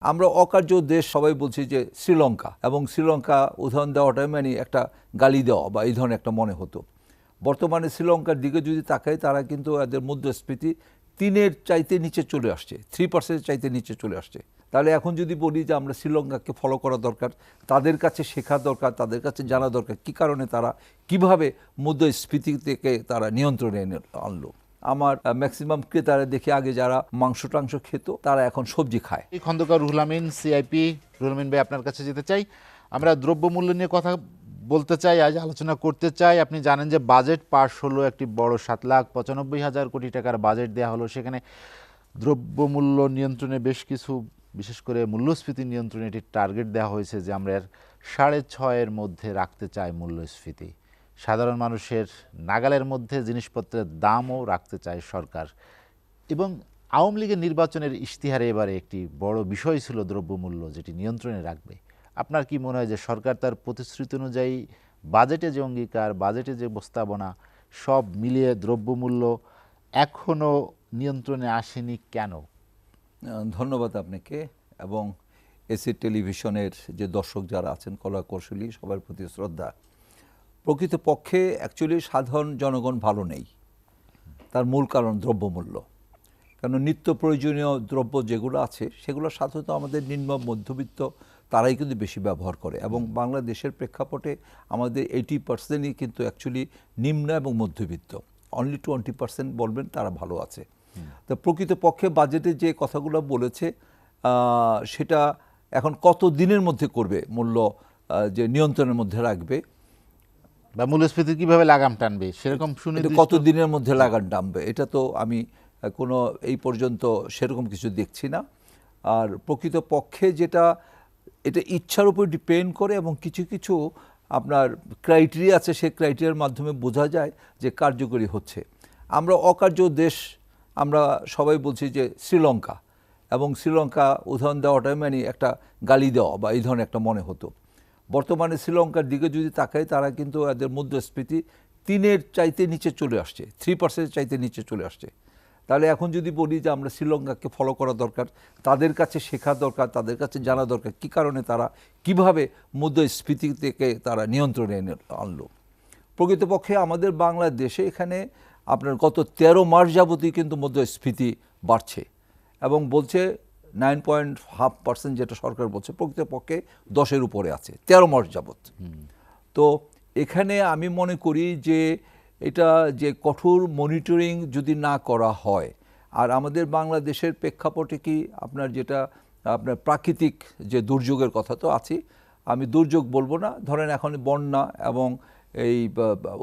আমরা অকার্য দেশ সবাই বলছি যে শ্রীলঙ্কা, এবং শ্রীলঙ্কা উদাহরণ দেওয়াটা মানে একটা গালি দেওয়া বা এই ধরনের একটা মনে হতো। বর্তমানে শ্রীলঙ্কার দিকে যদি তাকাই, তারা কিন্তু এদের মুদ্রাস্ফীতি 3-এর চাইতে নিচে চলে আসছে, 3% চাইতে নিচে চলে আসছে। তাহলে এখন যদি বলি যে আমরা শ্রীলঙ্কাকে ফলো করা দরকার, তাদের কাছে শেখা দরকার, তাদের কাছে জানা দরকার কী কারণে তারা কিভাবে মুদ্রাস্ফীতি থেকে তারা নিয়ন্ত্রণে আনলো। আমার ম্যাক্সিমাম ক্রেতারা দেখে আগে যারা মাংস টাংস খেত, তারা এখন সবজি খায়। খন্দকার রুহুল আমিন, সিআইপি। রুহুল আমিন ভাই, আপনার কাছে যেতে চাই। আমরা দ্রব্যমূল্য নিয়ে কথা বলতে চাই, আজ আলোচনা করতে চাই। আপনি জানেন যে বাজেট পাশ হলো, একটি বড় 7,95,000 কোটি টাকার বাজেট দেওয়া হলো। সেখানে দ্রব্যমূল্য নিয়ন্ত্রণে বেশ কিছু, বিশেষ করে মূল্যস্ফীতি নিয়ন্ত্রণে একটি টার্গেট দেওয়া হয়েছে যে আমরা 6.5-এর মধ্যে রাখতে চাই মূল্যস্ফীতি। সাধারণ মানুষের নাগালের মধ্যে জিনিসপত্রের দামও রাখতে চায় সরকার। এবং আওয়ামী লীগের নির্বাচনের ইশতিহারে এবারে একটি বড় বিষয় ছিল দ্রব্যমূল্য, যেটি নিয়ন্ত্রণে রাখবে। আপনার কি মনে হয় যে সরকার তার প্রতিশ্রুতি অনুযায়ী বাজেটে যে অঙ্গীকার, বাজেটে যে প্রস্তাবনা, সব মিলিয়ে দ্রব্যমূল্য এখনও নিয়ন্ত্রণে আসেনি কেন? ধন্যবাদ আপনাকে এবং এসি টেলিভিশনের যে দর্শক যারা আছেন, কলা কৌশলী, সবার প্রতি শ্রদ্ধা। প্রকৃতপক্ষে অ্যাকচুয়ালি সাধারণ জনগণ ভালো নেই, তার মূল কারণ দ্রব্যমূল্য। কারণ নিত্য প্রয়োজনীয় দ্রব্য যেগুলো আছে সেগুলো সাধারণত আমাদের নিম্ন মধ্যবিত্ত তারাই কিন্তু বেশি ব্যবহার করে, এবং বাংলাদেশের প্রেক্ষাপটে আমাদের 80%ই কিন্তু অ্যাকচুয়ালি নিম্ন এবং মধ্যবিত্ত। অনলি 20% বলবেন তারা ভালো আছে। তো প্রকৃতপক্ষে বাজেটে যে কথাগুলো বলেছে সেটা এখন কত দিনের মধ্যে করবে, মূল্য যে নিয়ন্ত্রণের মধ্যে রাখবে বা মূল্যস্ফীতি কিভাবে লাগাম টানবে, সেরকম শুনে কত দিনের মধ্যে লাগাম টানবে, এটা তো আমি কোনো এই পর্যন্ত সেরকম কিছু দেখছি না। আর প্রকৃতপক্ষে যেটা, এটা ইচ্ছার উপর ডিপেন্ড করে, এবং কিছু কিছু আপনার ক্রাইটেরিয়া আছে, সেই ক্রাইটেরিয়ার মাধ্যমে বোঝা যায় যে কার্যকরী হচ্ছে। আমরা অকার্য দেশ, আমরা সবাই বলছি যে শ্রীলঙ্কা, এবং শ্রীলঙ্কা উদাহরণ দেওয়াটা মানে একটা গালি দেওয়া বা এই ধরনের একটা মনে হতো। বর্তমানে শ্রীলঙ্কার দিকে যদি তাকাই, তারা কিন্তু এদের মুদ্রাস্ফীতি 3-এর চাইতে নিচে চলে আসছে, 3% চাইতে নিচে চলে আসছে। তাহলে এখন যদি বলি যে আমরা শ্রীলঙ্কাকে ফলো করা দরকার, তাদের কাছে শেখা দরকার, তাদের কাছে জানা দরকার কী কারণে তারা কিভাবে মুদ্রাস্ফীতি থেকে তারা নিয়ন্ত্রণে আনলো। প্রকৃতপক্ষে আমাদের বাংলাদেশে এখানে আপনার গত 13 মাস যাবতই কিন্তু মুদ্রাস্ফীতি বাড়ছে, এবং বলছে 9.5%, যেটা সরকার বলছে, প্রকৃতপক্ষে 10-এর উপরে আছে 13 মাস যাবত। তো এখানে আমি মনে করি যে এটা যে কঠোর মনিটরিং যদি না করা হয়, আর আমাদের বাংলাদেশের প্রেক্ষাপটে কি আপনার যেটা আপনার প্রাকৃতিক যে দুর্যোগের কথা তো আছে, আমি দুর্যোগ বলবো না, ধরেন এখন বন্যা এবং এই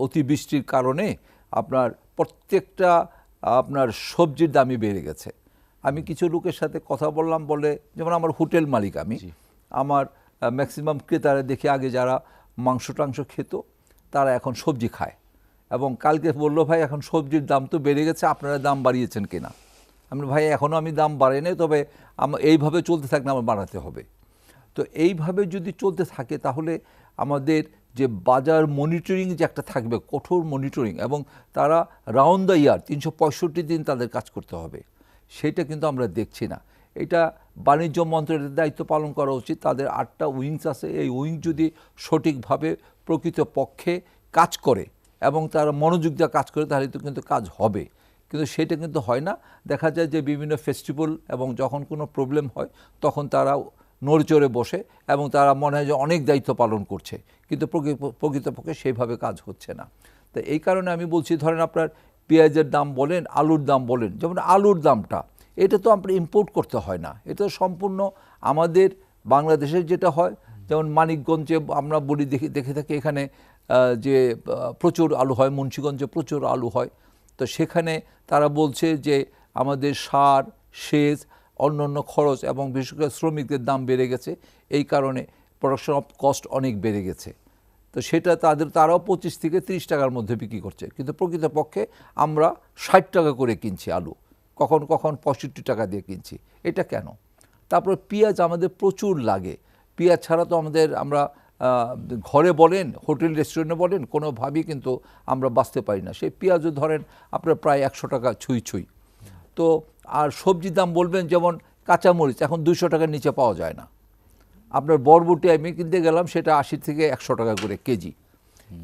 অতিবৃষ্টির কারণে আপনার প্রত্যেকটা আপনার সবজির দামই বেড়ে গেছে। আমি কিছু লোকের সাথে কথা বললাম, বলে যেমন আমার হোটেল মালিক, আমি আমার ম্যাক্সিমাম ক্রেতারা দেখে আগে যারা মাংস টাংস খেত, তারা এখন সবজি খায়। এবং কালকে বললো, ভাই এখন সবজির দাম তো বেড়ে গেছে, আপনারা দাম বাড়িয়েছেন কিনা? আমি ভাই এখনও আমি দাম বাড়াইনি, তবে এইভাবে চলতে থাকলে আমার বাড়াতে হবে। তো এইভাবে যদি চলতে থাকে, তাহলে আমাদের যে বাজার মনিটরিং যে একটা থাকবে, কঠোর মনিটরিং, এবং তারা রাউন্ড দ্য ইয়ার 365 দিন তাদের কাজ করতে হবে, সেটা কিন্তু আমরা দেখছি না। এটা বাণিজ্য মন্ত্রণালয়ের দায়িত্ব পালন করা উচিত। তাদের 8টা উইংস আছে, এই উইং যদি সঠিকভাবে প্রকৃতপক্ষে কাজ করে এবং তারা মনোযোগ দিয়ে কাজ করে, তাহলে তো কিন্তু কাজ হবে। কিন্তু সেটা কিন্তু হয় না। দেখা যায় যে বিভিন্ন ফেস্টিভ্যাল এবং যখন কোনো প্রবলেম হয়, তখন তারা নড়চড়ে বসে এবং তারা মনে হয় যে অনেক দায়িত্ব পালন করছে, কিন্তু প্রকৃতপক্ষে সেইভাবে কাজ হচ্ছে না। তো এই কারণে আমি বলছি, ধরেন আপনার পেঁয়াজের দাম বলেন, আলুর দাম বলেন, যেমন আলুর দামটা, এটা তো আমরা ইম্পোর্ট করতে হয় না, এটা সম্পূর্ণ আমাদের বাংলাদেশের যেটা হয়। যেমন মানিকগঞ্জে আমরা বলি, দেখে থাকি এখানে যে প্রচুর আলু হয়, মুন্সিগঞ্জে প্রচুর আলু হয়। তো সেখানে তারা বলছে যে আমাদের সার, সেচ, অন্যান্য খরচ এবং বিশেষ করে শ্রমিকদের দাম বেড়ে গেছে, এই কারণে প্রোডাকশন অফ কস্ট অনেক বেড়ে গেছে। তো সেটা তারাও 25 থেকে 30 টাকার মধ্যে বিক্রি করছে, কিন্তু প্রকৃতপক্ষে আমরা 60 টাকা করে কিনছি আলু, কখন কখন 65 টাকা দিয়ে কিনছি। এটা কেন? তারপর পেঁয়াজ আমাদের প্রচুর লাগে, পেঁয়াজ ছাড়া তো আমরা ঘরে বলেন, হোটেল রেস্টুরেন্টে বলেন, কোনোভাবেই কিন্তু আমরা বাঁচতে পারি না। সেই পেঁয়াজও ধরেন আপনার প্রায় 100 টাকা ছুঁই। তো আর সবজির দাম বলবেন, যেমন কাঁচামরিচ এখন 200 টাকার নিচে পাওয়া যায় না। আপনার বরবটি আমি কিনতে গেলাম, সেটা 80 থেকে 100 টাকা করে কেজি।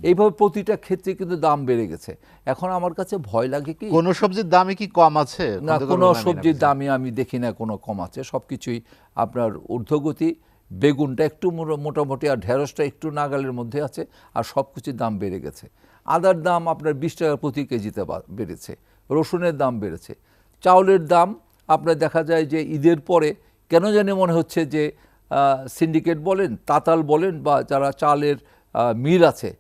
এইভাবে প্রতিটা ক্ষেত্রে কিন্তু দাম বেড়ে গেছে। এখন আমার কাছে ভয় লাগে কি, কোন সবজির দামই কি কম আছে? না কোনো সবজির দামই আমি দেখি না কোনো কম আছে, সব কিছুই আপনার ঊর্ধ্বগতি। বেগুনটা একটু মোটামুটি, আর ঢেঁড়সটা একটু নাগালের মধ্যে আছে, আর সব কিছুর দাম বেড়ে গেছে। আদার দাম আপনার 20 টাকা প্রতি কেজিতে বেড়েছে, রসুনের দাম বেড়েছে, চাউলের দাম আপনার দেখা যায় যে ঈদের পরে কেন জানি মনে হচ্ছে যে সিন্ডিকেট বলেন, তাতাল বলেন, বা যারা চালের মিল আছে,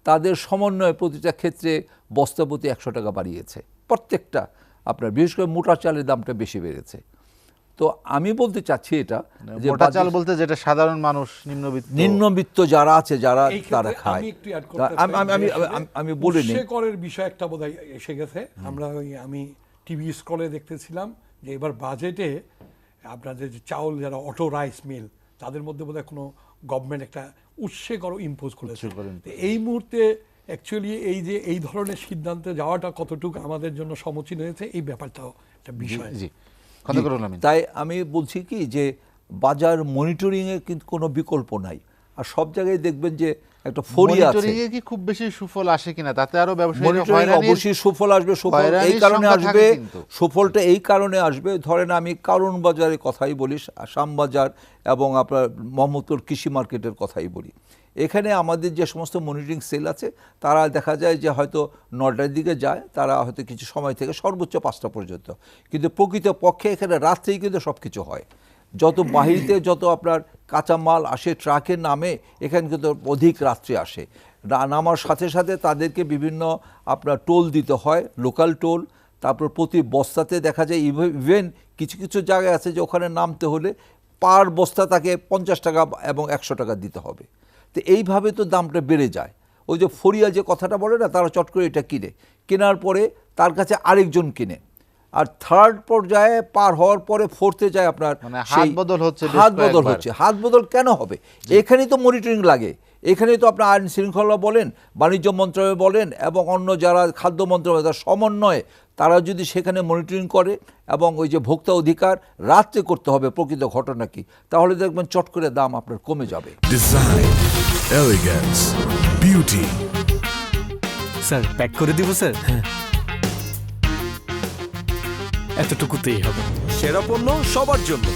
তাদের সমন্বয়ে প্রতিটা ক্ষেত্রে বস্তা প্রতি 100 টাকা বাড়িয়েছে প্রত্যেকটা। আপনার বিশেষ করে মোটা চালের দামটা বেশি বেড়েছে। তো আমি বলতে চাচ্ছি এটা যে মোটা চাল বলতে যেটা সাধারণ মানুষ, নিম্নবিত্ত যারা আছে, যারা এই ক্ষেত্রে তারা খায়। আমি একটু add করতে চাই, আমি বলিনি, উৎসকরের বিষয় একটা বোধহয় এসে গেছে। আমি টিভি স্ক্রলে দেখতেছিলাম যে এবার বাজেটে আপনাদের যে চাউল, যারা অটো রাইস মিল, তাদের মধ্যে বোধহয় কোনো গভর্নমেন্ট একটা উৎসকর ইম্পোজ করেছে। তো এই মুহূর্তে অ্যাকচুয়ালি এই যে এই ধরনের সিদ্ধান্তে যাওয়াটা কতটুকু আমাদের জন্য সমীচীন হয়েছে, এই ব্যাপারটাও একটা বিষয়। তাই আমি বলছি কি যে বাজার মনিটরিংয়ের কিন্তু কোনো বিকল্প নাই। আর সব জায়গায় দেখবেন যে একটা ফড়িয়ে আছে। মনিটরিংয়ে কি খুব বেশি সুফল আসে কিনা, তাতে আরো ব্যবসায়ীরা মনিটরিং অবশ্যই সুফল আসবে। সুফল এই কারণে আসবে, সুফলটা এই কারণে আসবে, ধরেন আমি কারণ বাজারের কথাই বলি, শ্যামবাজার এবং আপনার মোহাম্মদপুর কৃষি মার্কেটের কথাই বলি। এখানে আমাদের যে সমস্ত মনিটরিং সেল আছে, তারা দেখা যায় যে হয়তো 9টার দিকে যায়, তারা হয়তো কিছু সময় থেকে সর্বোচ্চ 5টা পর্যন্ত, কিন্তু প্রকৃত পক্ষে এখানে রাত্রেই কিন্তু সব কিছু হয়। যত বাহিরিতে যত আপনার কাঁচামাল আসে ট্রাকের নামে, এখানে কিন্তু অধিক রাত্রে আসে। নামার সাথে সাথে তাদেরকে বিভিন্ন আপনার টোল দিতে হয়, লোকাল টোল। তারপর প্রতি বস্তাতে দেখা যায় ইভেন কিছু কিছু জায়গায় আছে যে ওখানে নামতে হলে পার বস্তা তাকে 50 টাকা এবং 100 টাকা দিতে হবে। তো এইভাবে তো দামটা বেড়ে যায়। ওই যে ফরিয়া যে কথাটা বলে না, তারা চট করে এটা কিনে, কেনার পরে তার কাছে আরেকজন কিনে, আর থার্ড পর্যায়ে পার হওয়ার পরে ফোর্থে যায় আপনার হাত বদল হচ্ছে। হাত বদল কেন হবে? এখানেই তো মনিটরিং লাগে, এখানেই তো আপনার আইন শৃঙ্খলা বলেন, বাণিজ্য মন্ত্রণালয় বলেন, এবং অন্য যারা খাদ্য মন্ত্রণালয়, তার সমন্বয়ে তারা যদি সেখানে মনিটরিং করে, এবং ওই যে ভোক্তা অধিকার রাত্রে করতে হবে প্রকৃত ঘটনা কি, তাহলে দেখবেন চট করে দাম আপনার কমে যাবে। Design, elegance, beauty. Sir pack করে দিব স্যার? এতটুকুতেই হবে। সেরা পণ্য সবার জন্য।